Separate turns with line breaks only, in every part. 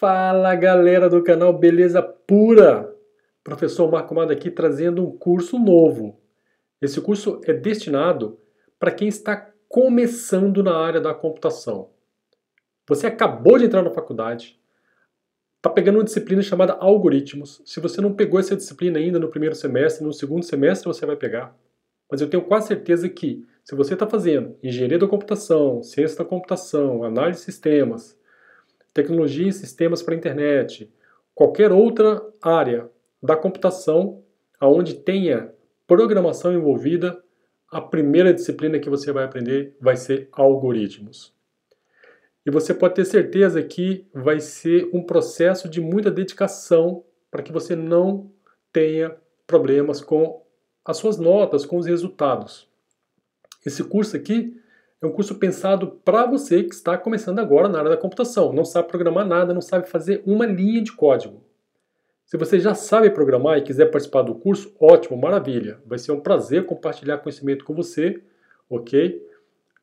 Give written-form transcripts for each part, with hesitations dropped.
Fala galera do canal Beleza Pura! Professor Marco Mado aqui trazendo um curso novo. Esse curso é destinado para quem está começando na área da computação. Você acabou de entrar na faculdade, está pegando uma disciplina chamada Algoritmos. Se você não pegou essa disciplina ainda no primeiro semestre, no segundo semestre você vai pegar. Mas eu tenho quase certeza que se você está fazendo engenharia da computação, ciência da computação, análise de sistemas, tecnologia e sistemas para a internet, qualquer outra área da computação onde tenha programação envolvida, a primeira disciplina que você vai aprender vai ser algoritmos. E você pode ter certeza que vai ser um processo de muita dedicação para que você não tenha problemas com as suas notas, com os resultados. Esse curso aqui é um curso pensado para você que está começando agora na área da computação, não sabe programar nada, não sabe fazer uma linha de código. Se você já sabe programar e quiser participar do curso, ótimo, maravilha. Vai ser um prazer compartilhar conhecimento com você, ok?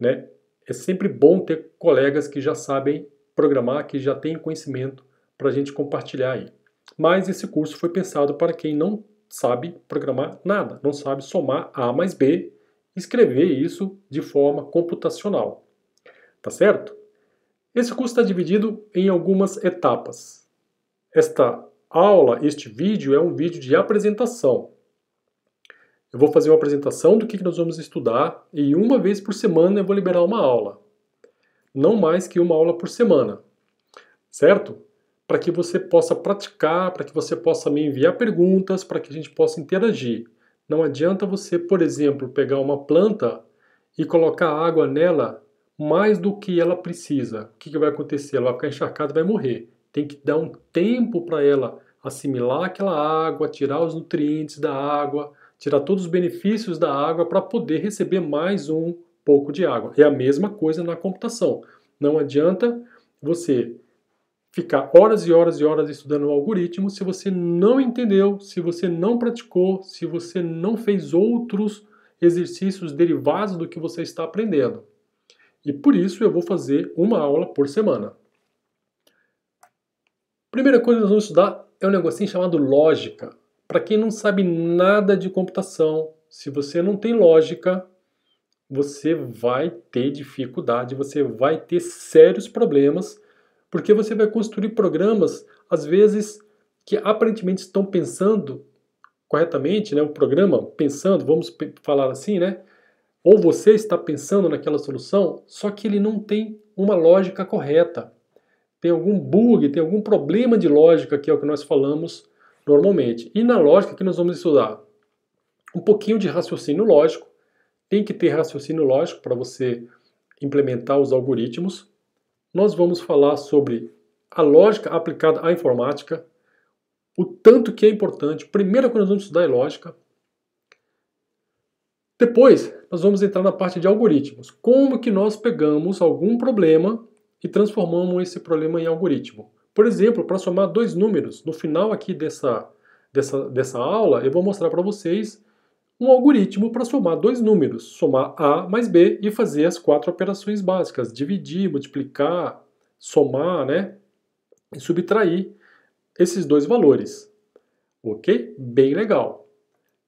Né? É sempre bom ter colegas que já sabem programar, que já têm conhecimento para a gente compartilhar aí. Mas esse curso foi pensado para quem não sabe programar nada, não sabe somar A mais B, escrever isso de forma computacional, tá certo? Esse curso está dividido em algumas etapas. Esta aula, este vídeo é um vídeo de apresentação. Eu vou fazer uma apresentação do que nós vamos estudar e uma vez por semana eu vou liberar uma aula. Não mais que uma aula por semana, certo? Para que você possa praticar, para que você possa me enviar perguntas, para que a gente possa interagir. Não adianta você, por exemplo, pegar uma planta e colocar água nela mais do que ela precisa. O que vai acontecer? Ela vai ficar encharcada e vai morrer. Tem que dar um tempo para ela assimilar aquela água, tirar os nutrientes da água, tirar todos os benefícios da água para poder receber mais um pouco de água. É a mesma coisa na computação. Não adianta você ficar horas e horas e horas estudando o algoritmo se você não entendeu, se você não praticou, se você não fez outros exercícios derivados do que você está aprendendo. E por isso eu vou fazer uma aula por semana. Primeira coisa que nós vamos estudar é um negocinho chamado lógica. Para quem não sabe nada de computação, se você não tem lógica, você vai ter dificuldade, você vai ter sérios problemas, porque você vai construir programas, às vezes, que aparentemente estão pensando corretamente, né? O programa pensando, vamos falar assim, né? Ou você está pensando naquela solução, só que ele não tem uma lógica correta. Tem algum bug, tem algum problema de lógica, que é o que nós falamos normalmente. E na lógica que nós vamos estudar um pouquinho de raciocínio lógico. Tem que ter raciocínio lógico para você implementar os algoritmos. Nós vamos falar sobre a lógica aplicada à informática, o tanto que é importante. Primeiro que nós vamos estudar é lógica. Depois, nós vamos entrar na parte de algoritmos. Como que nós pegamos algum problema e transformamos esse problema em algoritmo? Por exemplo, para somar dois números, no final aqui dessa aula, eu vou mostrar para vocês um algoritmo para somar dois números, somar A mais B e fazer as 4 operações básicas, dividir, multiplicar, somar, né? E subtrair esses dois valores. Ok? Bem legal.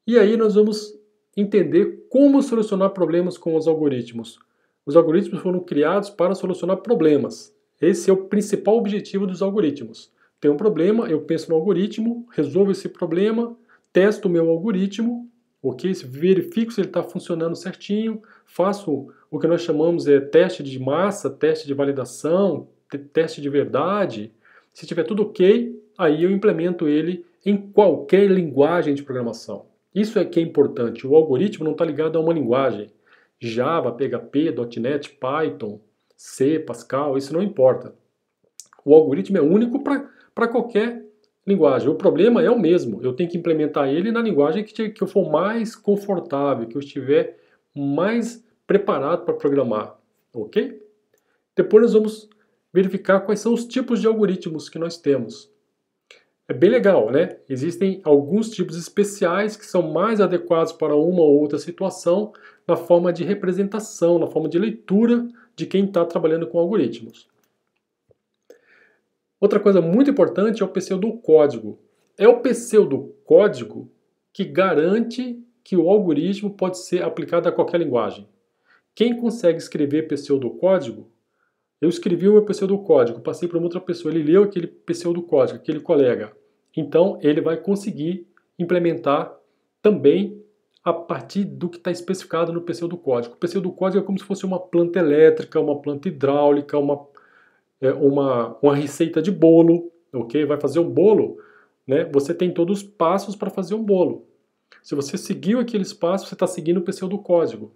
E aí nós vamos entender como solucionar problemas com os algoritmos. Os algoritmos foram criados para solucionar problemas. Esse é o principal objetivo dos algoritmos. Tem um problema, eu penso no algoritmo, resolvo esse problema, testo o meu algoritmo, ok? Verifico se ele está funcionando certinho, faço o que nós chamamos de teste de massa, teste de validação, teste de verdade. Se tiver tudo ok, aí eu implemento ele em qualquer linguagem de programação. Isso é que é importante. O algoritmo não está ligado a uma linguagem. Java, PHP, .NET, Python, C, Pascal, isso não importa. O algoritmo é único para qualquer linguagem. O problema é o mesmo. Eu tenho que implementar ele na linguagem que eu for mais confortável, que eu estiver mais preparado para programar. Ok? Depois nós vamos verificar quais são os tipos de algoritmos que nós temos. É bem legal, né? Existem alguns tipos especiais que são mais adequados para uma ou outra situação na forma de representação, na forma de leitura de quem está trabalhando com algoritmos. Outra coisa muito importante é o pseudocódigo. É o pseudocódigo que garante que o algoritmo pode ser aplicado a qualquer linguagem. Quem consegue escrever pseudocódigo, eu escrevi o meu pseudocódigo, passei para uma outra pessoa, ele leu aquele pseudocódigo, aquele colega. Então, ele vai conseguir implementar também a partir do que está especificado no pseudocódigo. O pseudocódigo é como se fosse uma planta elétrica, uma planta hidráulica, uma receita de bolo, ok? Vai fazer um bolo, né? Você tem todos os passos para fazer um bolo. Se você seguiu aqueles passos, você está seguindo o pseudocódigo.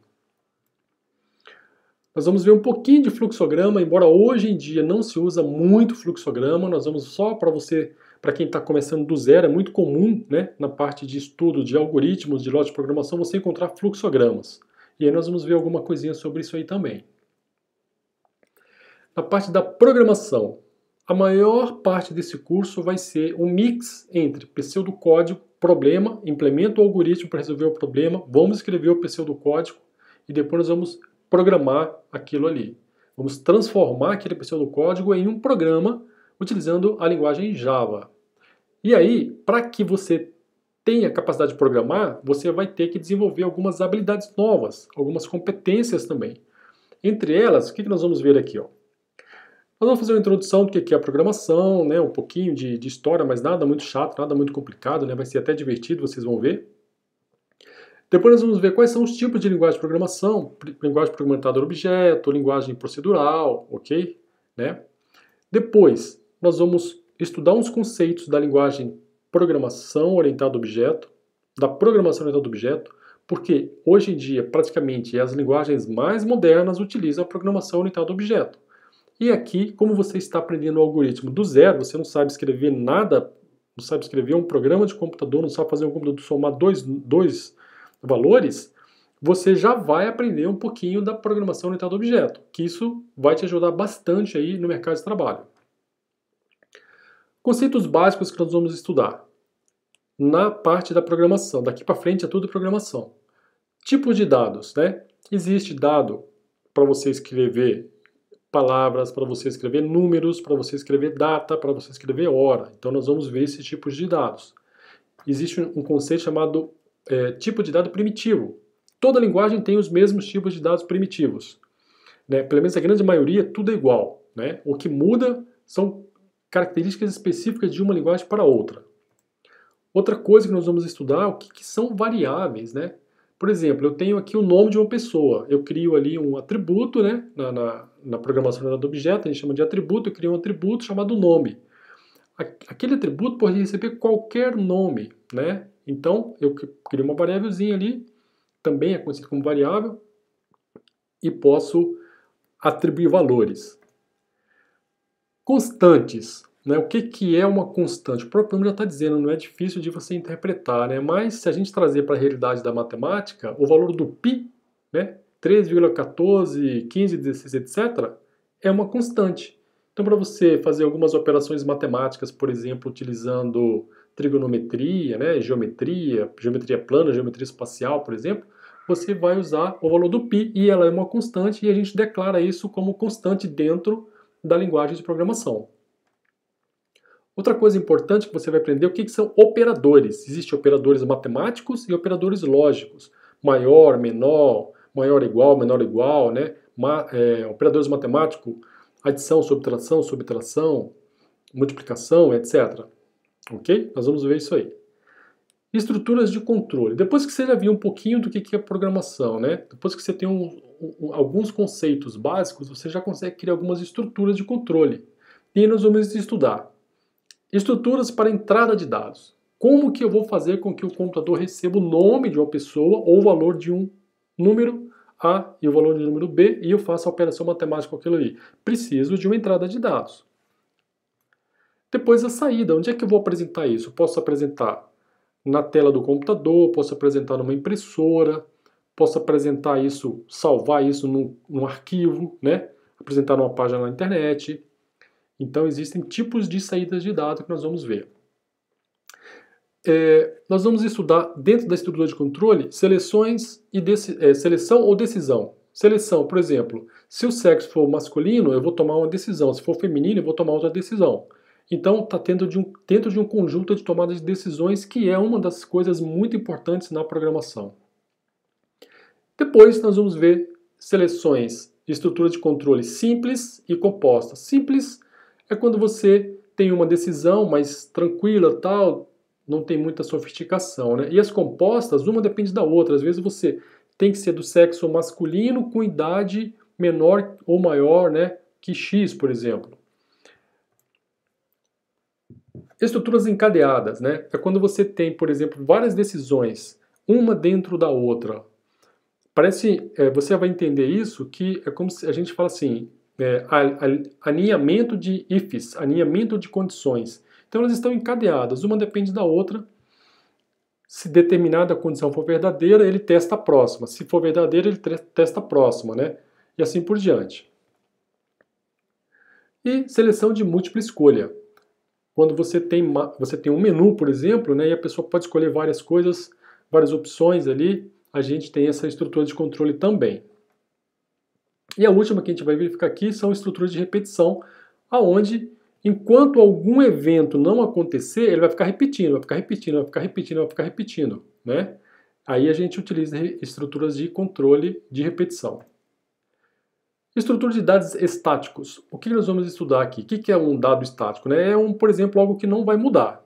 Nós vamos ver um pouquinho de fluxograma, embora hoje em dia não se usa muito fluxograma, nós vamos só para quem está começando do zero, é muito comum, né, na parte de estudo de algoritmos, de lógica de programação, você encontrar fluxogramas. E aí nós vamos ver alguma coisinha sobre isso aí também. Na parte da programação, a maior parte desse curso vai ser um mix entre pseudocódigo, problema, implementa o algoritmo para resolver o problema, vamos escrever o pseudocódigo e depois nós vamos programar aquilo ali. Vamos transformar aquele pseudocódigo em um programa utilizando a linguagem Java. E aí, para que você tenha capacidade de programar, você vai ter que desenvolver algumas habilidades novas, algumas competências também. Entre elas, o que nós vamos ver aqui? Ó? Nós vamos fazer uma introdução do que é a programação, né? Um pouquinho de história, mas nada muito chato, nada muito complicado, né? Vai ser até divertido, vocês vão ver. Depois nós vamos ver quais são os tipos de linguagem de programação, linguagem orientada a objeto, linguagem procedural, ok? Né? Depois, nós vamos estudar uns conceitos da linguagem programação orientada a objeto, da programação orientada a objeto, porque hoje em dia, praticamente, as linguagens mais modernas utilizam a programação orientada a objeto. E aqui, como você está aprendendo o algoritmo do zero, você não sabe escrever nada, não sabe escrever um programa de computador, não sabe fazer um computador somar dois valores, você já vai aprender um pouquinho da programação orientada a objeto, que isso vai te ajudar bastante aí no mercado de trabalho. Conceitos básicos que nós vamos estudar na parte da programação. Daqui para frente é tudo programação. Tipos de dados, né? Existe dado para você escrever palavras, para você escrever números, para você escrever data, para você escrever hora. Então nós vamos ver esses tipos de dados. Existe um conceito chamado tipo de dado primitivo. Toda linguagem tem os mesmos tipos de dados primitivos. Né? Pelo menos a grande maioria, tudo é igual. Né? O que muda são características específicas de uma linguagem para outra. Outra coisa que nós vamos estudar é o que são variáveis. Né? Por exemplo, eu tenho aqui o nome de uma pessoa. Eu crio ali um atributo, né? na programação do objeto, a gente chama de atributo, eu crio um atributo chamado nome. Aquele atributo pode receber qualquer nome. Né? Então, eu crio uma variávelzinha ali, também é conhecido como variável, e posso atribuir valores. Constantes. Né? O que é uma constante? O próprio nome já está dizendo, não é difícil de você interpretar, né? Mas se a gente trazer para a realidade da matemática, o valor do π, né? 3,14, 15, 16, etc., é uma constante. Então, para você fazer algumas operações matemáticas, por exemplo, utilizando trigonometria, né? geometria plana, geometria espacial, por exemplo, você vai usar o valor do π e ela é uma constante e a gente declara isso como constante dentro da linguagem de programação. Outra coisa importante que você vai aprender é o que são operadores. Existem operadores matemáticos e operadores lógicos. Maior, menor, maior igual, menor igual, né? Operadores matemáticos, adição, subtração, multiplicação, etc. Ok? Nós vamos ver isso aí. Estruturas de controle. Depois que você já viu um pouquinho do que é programação, né? Depois que você tem alguns conceitos básicos, você já consegue criar algumas estruturas de controle. E aí nós vamos estudar estruturas para entrada de dados. Como que eu vou fazer com que o computador receba o nome de uma pessoa ou o valor de um número A e o valor de um número B e eu faço a operação matemática com aquilo ali? Preciso de uma entrada de dados. Depois a saída. Onde é que eu vou apresentar isso? Eu posso apresentar na tela do computador, posso apresentar numa impressora, posso apresentar isso, salvar isso num arquivo, né? Apresentar numa página na internet. Então existem tipos de saídas de dados que nós vamos ver. Nós vamos estudar dentro da estrutura de controle seleções seleção ou decisão. Seleção, por exemplo, se o sexo for masculino, eu vou tomar uma decisão. Se for feminino, eu vou tomar outra decisão. Então está dentro de um conjunto de tomada de decisões que é uma das coisas muito importantes na programação. Depois nós vamos ver seleções de estrutura de controle simples e compostas. Simples é quando você tem uma decisão mais tranquila, tal, não tem muita sofisticação, né? E as compostas, uma depende da outra. Às vezes você tem que ser do sexo masculino com idade menor ou maior, né, que X, por exemplo. Estruturas encadeadas, né? É quando você tem, por exemplo, várias decisões, uma dentro da outra. Parece, você vai entender isso, que é como se a gente fala assim, alinhamento de ifs, alinhamento de condições. Então elas estão encadeadas, uma depende da outra. Se determinada condição for verdadeira, ele testa a próxima. Se for verdadeira, ele testa a próxima, né? E assim por diante. E seleção de múltipla escolha. Quando você tem um menu, por exemplo, né, e a pessoa pode escolher várias coisas, várias opções ali, a gente tem essa estrutura de controle também. E a última que a gente vai verificar aqui são estruturas de repetição, aonde, enquanto algum evento não acontecer, ele vai ficar repetindo, vai ficar repetindo, vai ficar repetindo, vai ficar repetindo, né? Aí a gente utiliza estruturas de controle de repetição. Estrutura de dados estáticos. O que nós vamos estudar aqui? O que é um dado estático? É por exemplo, algo que não vai mudar.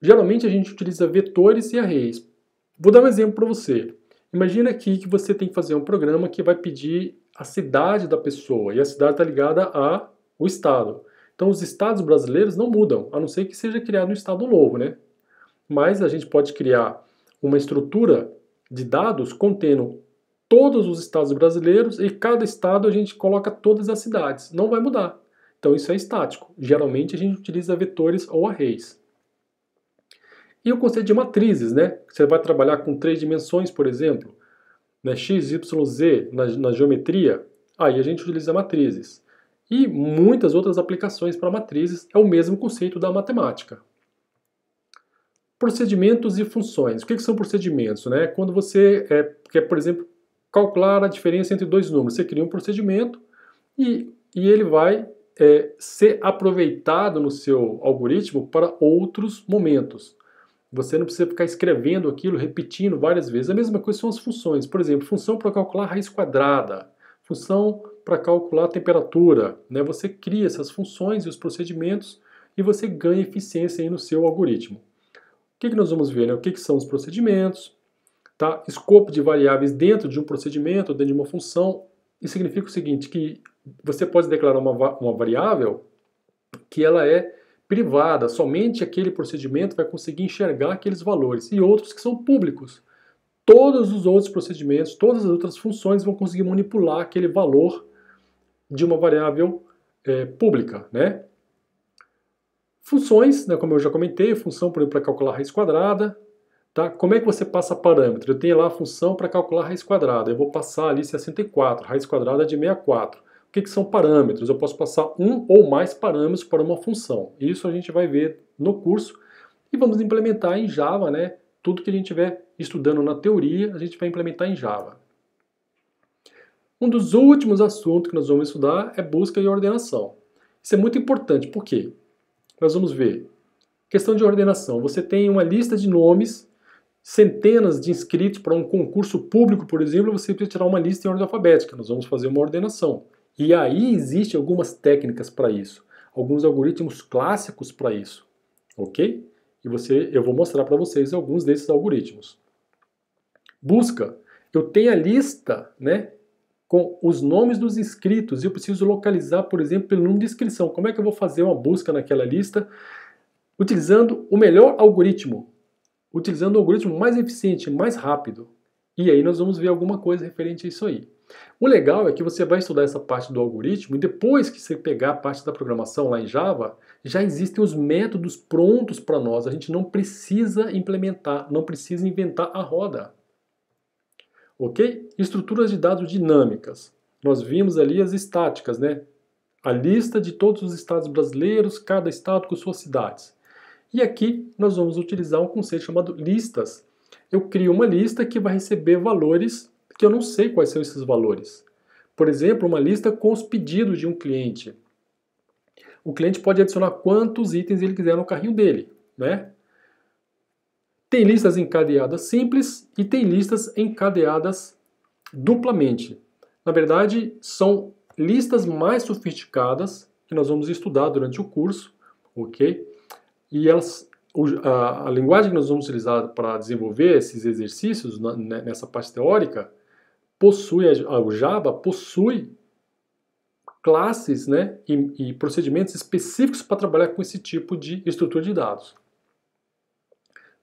Geralmente a gente utiliza vetores e arrays. Vou dar um exemplo para você. Imagina aqui que você tem que fazer um programa que vai pedir a cidade da pessoa, e a cidade está ligada ao estado. Então os estados brasileiros não mudam, a não ser que seja criado um estado novo, né? Mas a gente pode criar uma estrutura de dados contendo todos os estados brasileiros, e cada estado a gente coloca todas as cidades. Não vai mudar. Então isso é estático. Geralmente a gente utiliza vetores ou arrays. E o conceito de matrizes, né? Você vai trabalhar com 3 dimensões, por exemplo, né? X, Y, Z na geometria. Aí a gente utiliza matrizes. E muitas outras aplicações para matrizes. É o mesmo conceito da matemática. Procedimentos e funções. O que são procedimentos? Né? Quando você quer, por exemplo, calcular a diferença entre dois números. Você cria um procedimento e ele vai ser aproveitado no seu algoritmo para outros momentos. Você não precisa ficar escrevendo aquilo, repetindo várias vezes. A mesma coisa são as funções. Por exemplo, função para calcular raiz quadrada, função para calcular a temperatura. Né? Você cria essas funções e os procedimentos e você ganha eficiência aí no seu algoritmo. O que nós vamos ver? Né? O que são os procedimentos? Tá? Escopo de variáveis dentro de um procedimento, dentro de uma função. Isso significa o seguinte, que você pode declarar uma variável que ela é privada, somente aquele procedimento vai conseguir enxergar aqueles valores, e outros que são públicos. Todos os outros procedimentos, todas as outras funções vão conseguir manipular aquele valor de uma variável pública, né? Funções, né, como eu já comentei, função, por exemplo, para calcular raiz quadrada. Tá? Como é que você passa parâmetro? Eu tenho lá a função para calcular raiz quadrada. Eu vou passar ali 64, raiz quadrada é de 64. O que são parâmetros? Eu posso passar um ou mais parâmetros para uma função. Isso a gente vai ver no curso e vamos implementar em Java, né? Tudo que a gente estiver estudando na teoria, a gente vai implementar em Java. Um dos últimos assuntos que nós vamos estudar é busca e ordenação. Isso é muito importante, por quê? Nós vamos ver. Questão de ordenação. Você tem uma lista de nomes, centenas de inscritos para um concurso público, por exemplo, você precisa tirar uma lista em ordem alfabética. Nós vamos fazer uma ordenação. E aí existem algumas técnicas para isso, alguns algoritmos clássicos para isso, ok? E eu vou mostrar para vocês alguns desses algoritmos. Busca. Eu tenho a lista, né, com os nomes dos inscritos e eu preciso localizar, por exemplo, pelo número de inscrição. Como é que eu vou fazer uma busca naquela lista? Utilizando o melhor algoritmo, utilizando o algoritmo mais eficiente, mais rápido. E aí nós vamos ver alguma coisa referente a isso aí. O legal é que você vai estudar essa parte do algoritmo e depois que você pegar a parte da programação lá em Java, já existem os métodos prontos para nós. A gente não precisa implementar, não precisa inventar a roda. Ok? Estruturas de dados dinâmicas. Nós vimos ali as estáticas, né? A lista de todos os estados brasileiros, cada estado com suas cidades. E aqui nós vamos utilizar um conceito chamado listas. Eu crio uma lista que vai receber valores que eu não sei quais são esses valores. Por exemplo, uma lista com os pedidos de um cliente. O cliente pode adicionar quantos itens ele quiser no carrinho dele, né? Tem listas encadeadas simples e tem listas encadeadas duplamente. Na verdade, são listas mais sofisticadas que nós vamos estudar durante o curso, ok? E a linguagem que nós vamos utilizar para desenvolver esses exercícios nessa parte teórica o Java possui classes, né, e procedimentos específicos para trabalhar com esse tipo de estrutura de dados.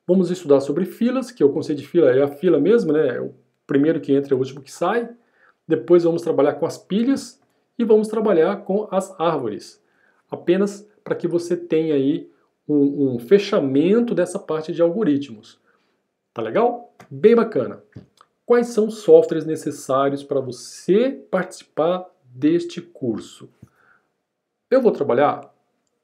Vamos estudar sobre filas, que o conceito de fila é a fila mesmo, né, é o primeiro que entra é o último que sai. Depois vamos trabalhar com as pilhas e vamos trabalhar com as árvores, apenas para que você tenha aí um fechamento dessa parte de algoritmos. Tá legal? Bem bacana. Quais são os softwares necessários para você participar deste curso? Eu vou trabalhar,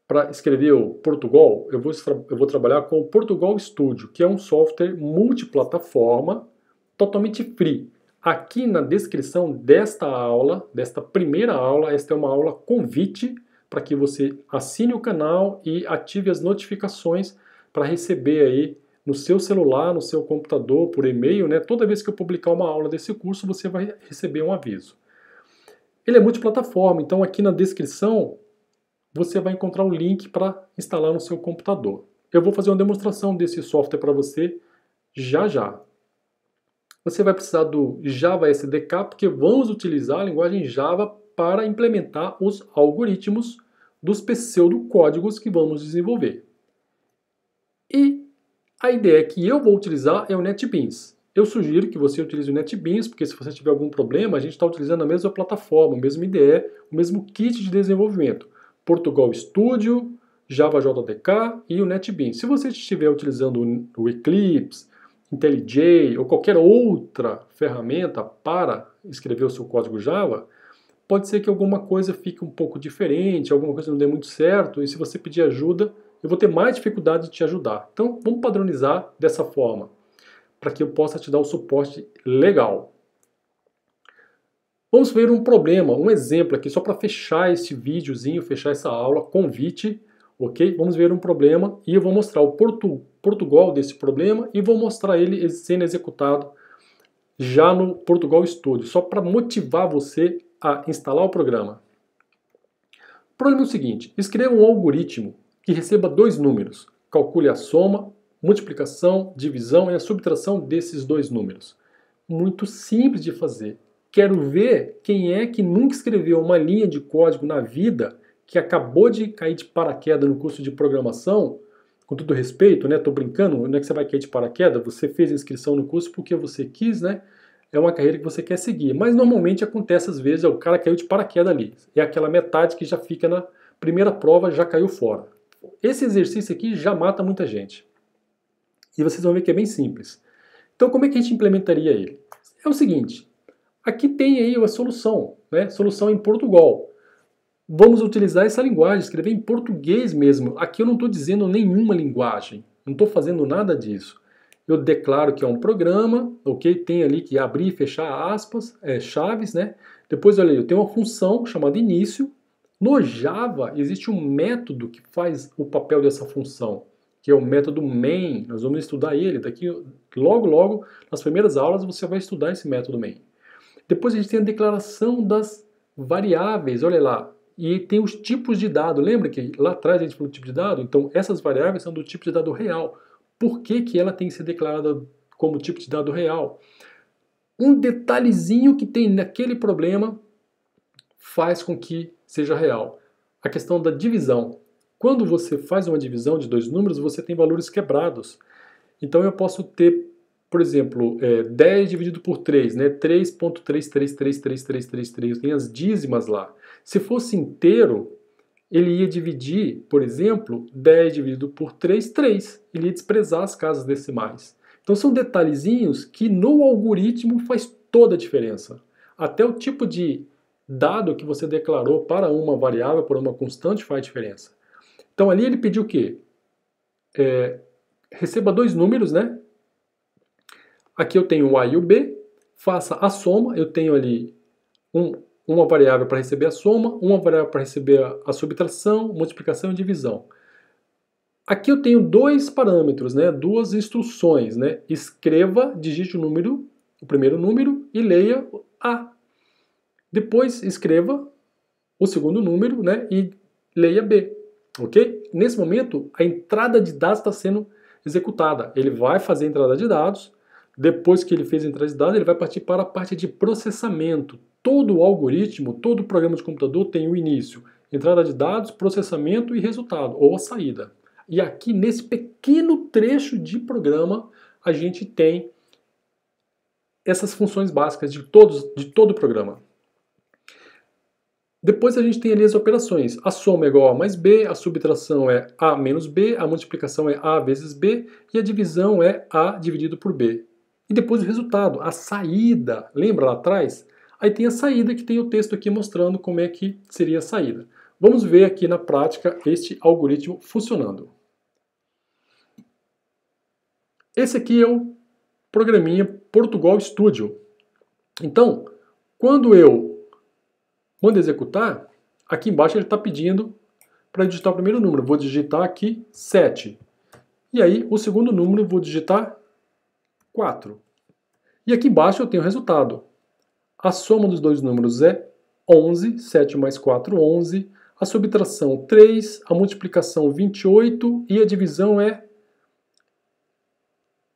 para escrever o Portugal, eu vou trabalhar com o Portugal Studio, que é um software multiplataforma, totalmente free. Aqui na descrição desta aula, desta primeira aula, esta é uma aula convite para que você assine o canal e ative as notificações para receber aí no seu celular, no seu computador, por e-mail, né? Toda vez que eu publicar uma aula desse curso, você vai receber um aviso. Ele é multiplataforma, então aqui na descrição você vai encontrar um link para instalar no seu computador. Eu vou fazer uma demonstração desse software para você já já. Você vai precisar do Java SDK, porque vamos utilizar a linguagem Java para implementar os algoritmos dos pseudocódigos que vamos desenvolver. E a ideia que eu vou utilizar é o NetBeans. Eu sugiro que você utilize o NetBeans, porque se você tiver algum problema, a gente está utilizando a mesma plataforma, a mesma IDE, o mesmo kit de desenvolvimento. Portugal Studio, Java JDK e o NetBeans. Se você estiver utilizando o Eclipse, IntelliJ ou qualquer outra ferramenta para escrever o seu código Java, pode ser que alguma coisa fique um pouco diferente, alguma coisa não dê muito certo, e se você pedir ajuda, eu vou ter mais dificuldade de te ajudar. Então, vamos padronizar dessa forma, para que eu possa te dar o suporte legal. Vamos ver um problema, um exemplo aqui, só para fechar esse videozinho, fechar essa aula, convite, ok? Vamos ver um problema e eu vou mostrar o Portugal desse problema e vou mostrar ele sendo executado já no Portugal Studio, só para motivar você a instalar o programa. O problema é o seguinte, escreva um algoritmo que receba dois números, calcule a soma, multiplicação, divisão e a subtração desses dois números. Muito simples de fazer. Quero ver quem é que nunca escreveu uma linha de código na vida, que acabou de cair de paraquedas no curso de programação, com todo respeito, né? Tô brincando, não é que você vai cair de paraquedas, você fez a inscrição no curso porque você quis, né? É uma carreira que você quer seguir. Mas normalmente acontece às vezes, o cara caiu de paraquedas ali. É aquela metade que já fica na primeira prova, já caiu fora. Esse exercício aqui já mata muita gente. E vocês vão ver que é bem simples. Então como é que a gente implementaria ele? É o seguinte, aqui tem aí a solução, né? Solução em Portugal. Vamos utilizar essa linguagem, escrever em português mesmo. Aqui eu não estou dizendo nenhuma linguagem, não estou fazendo nada disso. Eu declaro que é um programa, ok? Tem ali que abrir e fechar aspas, chaves, né? Depois, olha aí, eu tenho uma função chamada início. No Java existe um método que faz o papel dessa função, que é o método main. Nós vamos estudar ele daqui logo, nas primeiras aulas você vai estudar esse método main. Depois a gente tem a declaração das variáveis, olha lá. E tem os tipos de dado. Lembra que lá atrás a gente falou do tipo de dado? Então essas variáveis são do tipo de dado real. Por que que ela tem que ser declarada como tipo de dado real? Um detalhezinho que tem naquele problema faz com que seja real. A questão da divisão. Quando você faz uma divisão de dois números, você tem valores quebrados. Então eu posso ter, por exemplo, 10 dividido por 3, né? 3.33333333, tem as dízimas lá. Se fosse inteiro, ele ia dividir, por exemplo, 10 dividido por 3, 3. Ele ia desprezar as casas decimais. Então são detalhezinhos que no algoritmo faz toda a diferença. Até o tipo de dado que você declarou para uma variável, para uma constante, faz diferença. Então ali ele pediu o quê? Receba dois números, né? Aqui eu tenho o A e o B, faça a soma, eu tenho ali uma variável para receber a soma, uma variável para receber a subtração, multiplicação e divisão. Aqui eu tenho dois parâmetros, né, duas instruções, né? Escreva, digite o primeiro número e leia A. Depois escreva o segundo número, né, e leia B, ok? Nesse momento, a entrada de dados está sendo executada. Ele vai fazer a entrada de dados, depois que ele fez a entrada de dados, ele vai partir para a parte de processamento. Todo algoritmo, todo programa de computador tem o início, entrada de dados, processamento e resultado, ou a saída. E aqui, nesse pequeno trecho de programa, a gente tem essas funções básicas de todo o programa. Depois a gente tem ali as operações. A soma é igual a mais B, a subtração é A menos B, a multiplicação é A vezes B e a divisão é A dividido por B. E depois o resultado, a saída. Lembra lá atrás? Aí tem a saída, que tem o texto aqui mostrando como é que seria a saída. Vamos ver aqui na prática este algoritmo funcionando. Esse aqui é o programinha Portugal Studio. Então, quando eu mando executar, aqui embaixo ele está pedindo para digitar o primeiro número. Vou digitar aqui 7. E aí, o segundo número, vou digitar 4. E aqui embaixo eu tenho o resultado. A soma dos dois números é 11, 7 mais 4, 11. A subtração, 3. A multiplicação, 28. E a divisão é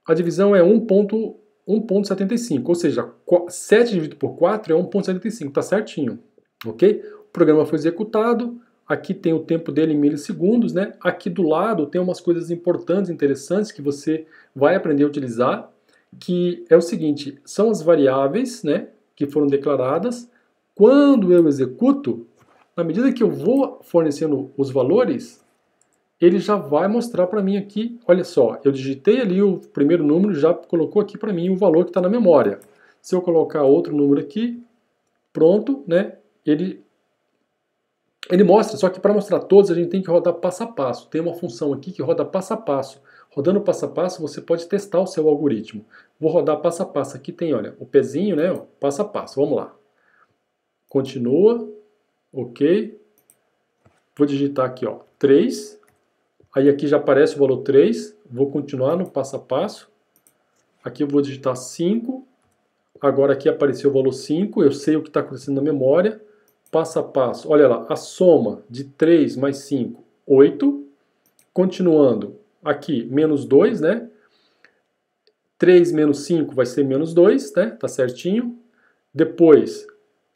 1,75. Ou seja, 7 dividido por 4 é 1,75. Está certinho. Ok? O programa foi executado. Aqui tem o tempo dele em milissegundos, né? Aqui do lado tem umas coisas importantes, interessantes, que você vai aprender a utilizar, que é o seguinte, são as variáveis, né, que foram declaradas. Quando eu executo, na medida que eu vou fornecendo os valores, ele já vai mostrar para mim aqui, olha só, eu digitei ali o primeiro número, já colocou aqui para mim o valor que está na memória. Se eu colocar outro número aqui, pronto, né? Ele mostra, só que para mostrar todos a gente tem que rodar passo a passo. Tem uma função aqui que roda passo a passo. Rodando passo a passo você pode testar o seu algoritmo. Vou rodar passo a passo. Aqui tem, olha, o pezinho, né? Passo a passo. Vamos lá. Continua. Ok. Vou digitar aqui, ó, 3. Aí aqui já aparece o valor 3. Vou continuar no passo a passo. Aqui eu vou digitar 5. Agora aqui apareceu o valor 5. Eu sei o que está acontecendo na memória. Passo a passo, olha lá, a soma de 3 mais 5, 8. Continuando, aqui, menos 2, né? 3 menos 5 vai ser menos 2, né? Tá certinho. Depois,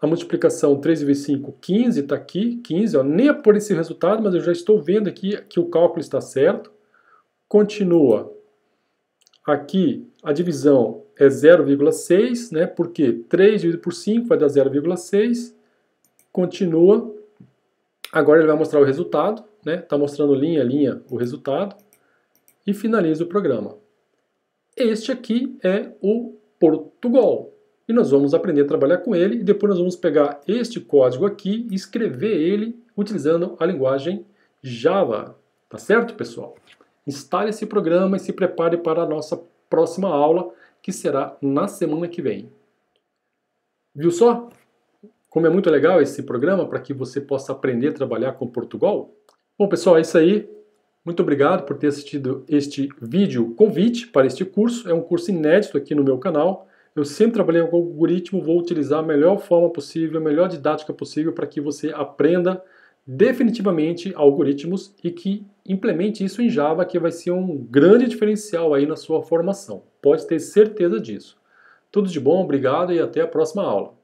a multiplicação 3 vezes 5, 15, tá aqui, 15. Ó, nem apareceu o resultado, mas eu já estou vendo aqui que o cálculo está certo. Continua. Aqui, a divisão é 0,6, né? Porque 3 dividido por 5 vai dar 0,6. Continua, agora ele vai mostrar o resultado, né? Tá mostrando linha a linha o resultado e finaliza o programa. Este aqui é o Portugal e nós vamos aprender a trabalhar com ele e depois nós vamos pegar este código aqui e escrever ele utilizando a linguagem Java. Tá certo, pessoal? Instale esse programa e se prepare para a nossa próxima aula, que será na semana que vem. Viu só? Como é muito legal esse programa para que você possa aprender a trabalhar com Portugal. Bom, pessoal, é isso aí. Muito obrigado por ter assistido este vídeo convite para este curso. É um curso inédito aqui no meu canal. Eu sempre trabalhei com algoritmo, vou utilizar a melhor forma possível, a melhor didática possível para que você aprenda definitivamente algoritmos e que implemente isso em Java, que vai ser um grande diferencial aí na sua formação. Pode ter certeza disso. Tudo de bom, obrigado e até a próxima aula.